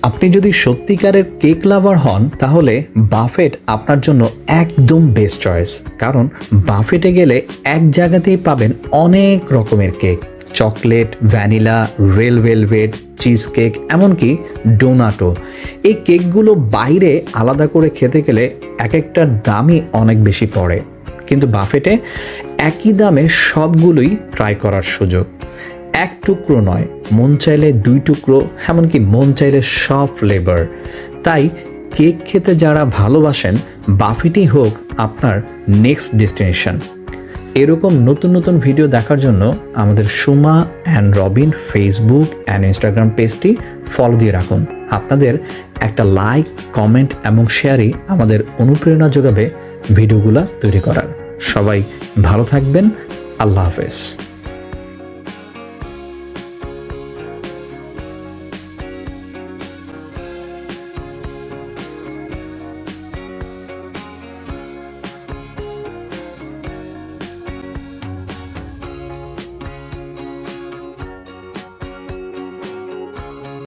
আপনি যদি সত্যিকারের কেক লাভার হন তাহলে বাফেট আপনার জন্য একদম বেস্ট চয়েস। কারণ বাফেটে গেলে এক জায়গাতেই পাবেন অনেক রকমের cake, chocolate, vanilla, rail velvet, cheese cake, এমনকি ডোনাটো। এই কেকগুলো বাইরে আলাদা করে খেতে গেলে এক একটার দামই অনেক বেশি পড়ে, কিন্তু বাফেটে একই দামে সবগুলোই ট্রাই করার সুযোগ। এক টুকরো নয়, মন চাইলে 2 টুকরো, এমনকি মন চাইলে সব ফ্লেভার। তাই কেক খেতে যারা ভালোবাসেন, বাফেটই হোক আপনার নেক্সট ডেস্টিনেশন। এরকম নতুন নতুন ভিডিও দেখার জন্য আমাদের Suma and Robin Facebook and Instagram পেজটি ফলো দিয়ে রাখুন। আপনাদের একটা লাইক, কমেন্ট এবং শেয়ারই আমাদের অনুপ্রেরণা যোগাবে ভিডিওগুলো তৈরি করার। সবাই ভালো থাকবেন। আল্লাহ হাফেজ।